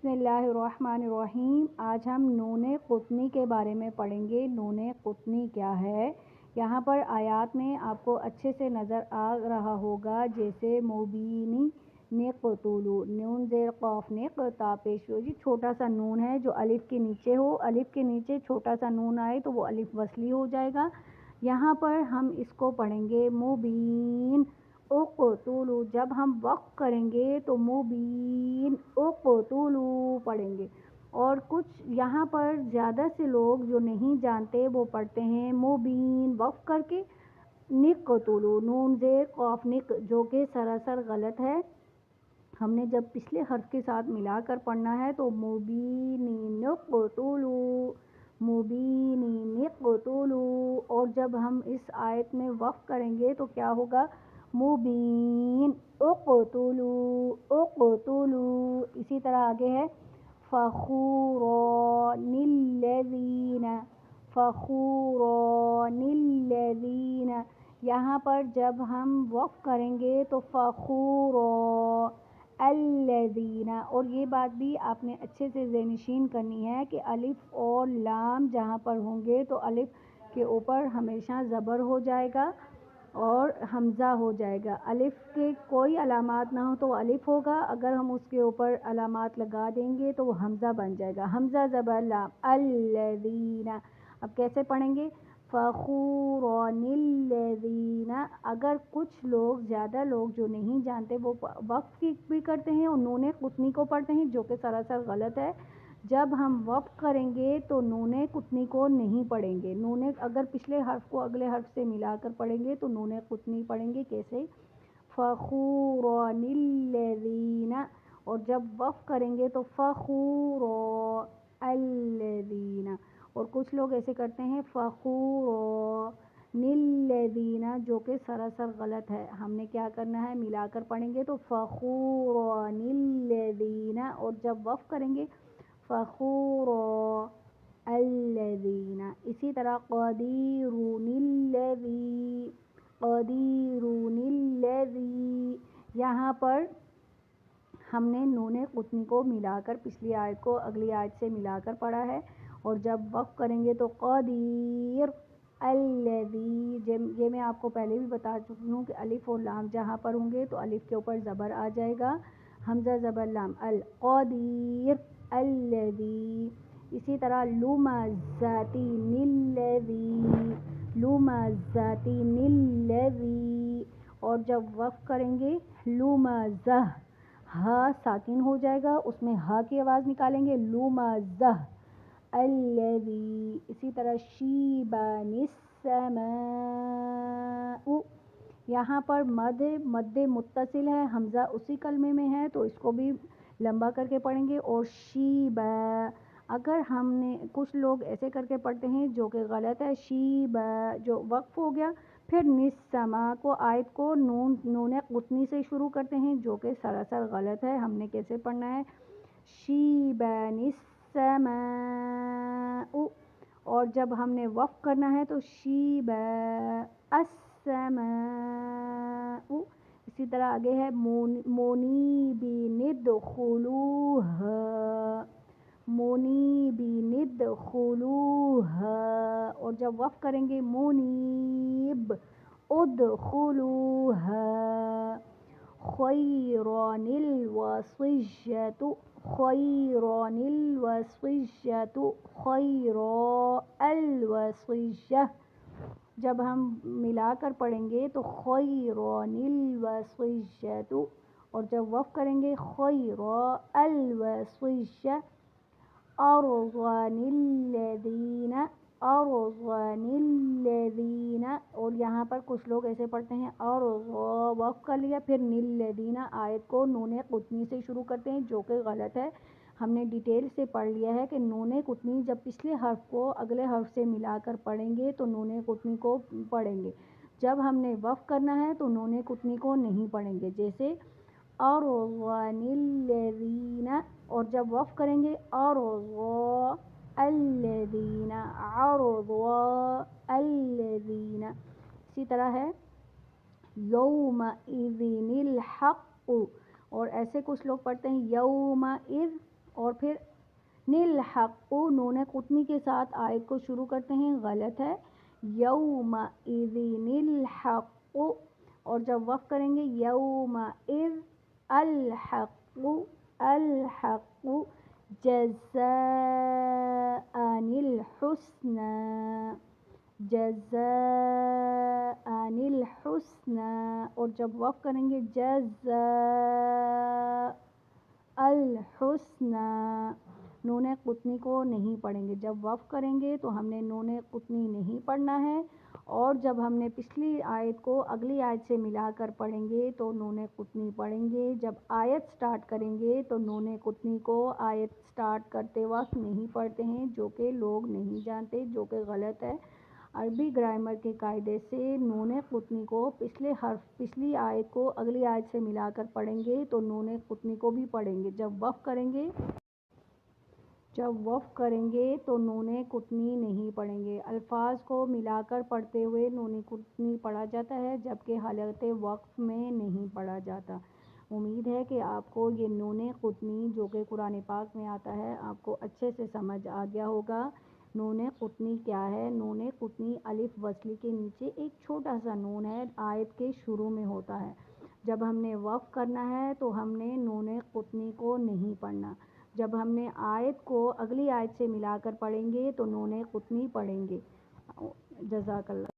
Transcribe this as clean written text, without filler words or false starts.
بسم اللہ الرحمن الرحیم۔ آج ہم نون قطنی کے بارے میں پڑھیں گے۔ نون قطنی کیا ہے؟ یہاں پر آیات میں آپ کو اچھے سے نظر آ رہا ہوگا، جیسے مبینی نقتلو، نون زیر قاف نق تا پیش ہو، چھوٹا سا نون ہے جو الف کے نیچے ہو، الف کے نیچے چھوٹا سا نون آئے تو وہ الف وصلی ہو جائے گا۔ یہاں پر ہم اس کو پڑھیں گے مبین اقتلو، جب ہم وقف کریں گے تو مبین اقتلو پڑھیں گے، اور کچھ یہاں پر زیادہ سے لوگ جو نہیں جانتے وہ پڑھتے ہیں مبین وقف کر کے نقتلو، نون زیر قاف نق، جو کہ سراسر غلط ہے۔ ہم نے جب پچھلے حرف کے ساتھ ملا کر پڑھنا ہے تو مبینی نقتلو، مبینی نقتلو، اور جب ہم اس آیت میں وقف کریں گے تو کیا ہوگا؟ مبین اقتلو اقتلو۔ اسی طرح آگے ہے فخوران الذین، فخوران الذین، یہاں پر جب ہم وقف کریں گے تو فخورا الذین، اور یہ بات بھی آپ نے اچھے سے ذہن نشین کرنی ہے کہ الف اور لام جہاں پر ہوں گے تو الف کے اوپر ہمیشہ زبر ہو جائے گا اور حمزہ ہو جائے گا۔ الف کے کوئی علامات نہ ہو تو الف ہوگا، اگر ہم اس کے اوپر علامات لگا دیں گے تو وہ حمزہ بن جائے گا، حمزہ زبر لام الذین۔ اب کیسے پڑھیں گے؟ فخوران الذین۔ اگر کچھ لوگ، زیادہ لوگ جو نہیں جانتے وہ وقف بھی کرتے ہیں اور نون قطنی کو پڑھتے ہیں، جو کہ سراسر غلط ہے۔ جب ہم وقف کریں گے تو نون قطنی کو نہیں پڑھیں گے، اگر پچھلے حرف کو اگلے حرف سے ملا کر پڑھیں گے تو نون قطنی پڑھیں گے۔ کیسے؟ فخوران الذین، اور جب وقف کریں گے تو فخورا الذین، اور کچھ لوگ ایسے کرتے ہیں فخوران الذین، جو کہ سراسر غلط ہے۔ ہم نے کیا کرنا ہے؟ ملا کر پڑھیں گے تو فخوران الذین، اور جب وقف کریں گے فخورا الذین۔ اسی طرح قدیرون الذی، قدیرون الذی، یہاں پر ہم نے نون قطنی کو ملا کر پچھلی آیت کو اگلی آیت سے ملا کر پڑھا ہے، اور جب وقف کریں گے تو قدیر الذی، یہ میں آپ کو پہلے بھی بتا چکی ہوں کہ الف اور لام جہاں پر ہوں گے تو الف کے اوپر زبر آ جائے گا، حمزہ زبر لام القدیر الذی۔ اسی طرح لمزتین الذی، لمزتین الذی، اور جب وقف کریں گے لمزہ، ہا ساکن ہو جائے گا، اس میں ہا کی آواز نکالیں گے لمزہ الذی۔ اسی طرح شیبان السماء، یہاں پر مد متصل ہے، حمزہ اسی کلمے میں ہے تو اس کو بھی لمبا کر کے پڑھیں گے، اور شیبا، اگر ہم نے کچھ لوگ ایسے کر کے پڑھتے ہیں جو کہ غلط ہے، شیبا جو وقف ہو گیا، پھر نسما کو آیت کو نون قطنی سے شروع کرتے ہیں، جو کہ سراسر غلط ہے۔ ہم نے کیسے پڑھنا ہے؟ شیبان السماء، اور جب ہم نے وقف کرنا ہے تو شیبا السماء۔ اسی طرح آگے ہے منیبین ادخلوها، منیبین ادخلوها، اور جب وقف کریں گے منیب ادخلوها، خیران الوصیۃ، خیران الوصیۃ، خیرا الوصیہ، جب ہم ملا کر پڑھیں گے تو خیران الوصیۃ، اور جب وقف کریں گے خیرا الوصیہ، ارضان الذین، ارضان الذین، اور یہاں پر کچھ لوگ ایسے پڑھتے ہیں ارضا وقف کر لیا، پھر الذین آیت کو نون قطنی سے شروع کرتے ہیں، جو کہ غلط ہے۔ ہم نے ڈیٹیل سے پڑھ لیا ہے کہ نون قطنی جب پچھلے حرف کو اگلے حرف سے ملا کر پڑھیں گے تو نون قطنی کو پڑھیں گے، جب ہم نے وقف کرنا ہے تو نون قطنی کو نہیں پڑھیں گے، جیسے ارضان الذین، اور جب وقف کریں گے ارضا الذین، ارضا الذین۔ اسی طرح ہے یومئذ الحق، اور ایسے کچھ لوگ پڑھتے ہیں یومئذ اور پھر نلحق نون قطنی کے ساتھ آیت کو شروع کرتے ہیں، غلط ہے، یومئذ الحق، اور جب وقف کریں گے یومئذ الحق الحق جزاء الحسنى جزاء الحسنى، اور جب وقف کریں گے جزاء الحسنى، نون قطنی کو نہیں پڑھیں گے، جب وقف کریں گے تو ہم نے نون قطنی نہیں پڑھنا ہے، اور جب ہم نے پچھلی آیت کو اگلی آیت سے ملا کر پڑھیں گے تو نون قطنی پڑھیں گے، جب آیت سٹارٹ کریں گے تو نون قطنی کو آیت سٹارٹ کرتے وقت نہیں پڑھتے ہیں، جو کہ لوگ نہیں جانتے، جو کہ غلط ہے۔ عربی گرامر کے قاعدے سے نون قطنی کو پچھلی آیت کو اگلی آیت سے ملا کر پڑھیں گے تو نون قطنی کو بھی پڑھیں گے، جب وقف کریں گے تو نون قطنی نہیں پڑھیں گے۔ الفاظ کو ملا کر پڑھتے ہوئے نون قطنی پڑھا جاتا ہے، جبکہ حالت وقف میں نہیں پڑھا جاتا۔ امید ہے کہ آپ کو یہ نون قطنی جو کہ قرآن پاک میں آتا ہے آپ کو اچھے سے سمجھ آ گیا ہوگا۔ نون قطنی کیا ہے؟ نون قطنی الف وصلی کے نیچے ایک چھوٹا سا نون ہے، آیت کے شروع میں ہوتا ہے، جب ہم نے وقف کرنا ہے تو ہم نے نون قطنی کو نہیں پڑھنا، جب ہم نے آیت کو اگلی آیت سے ملا کر پڑھیں گے تو نون قطنی پڑھیں گے۔ جزاک اللہ۔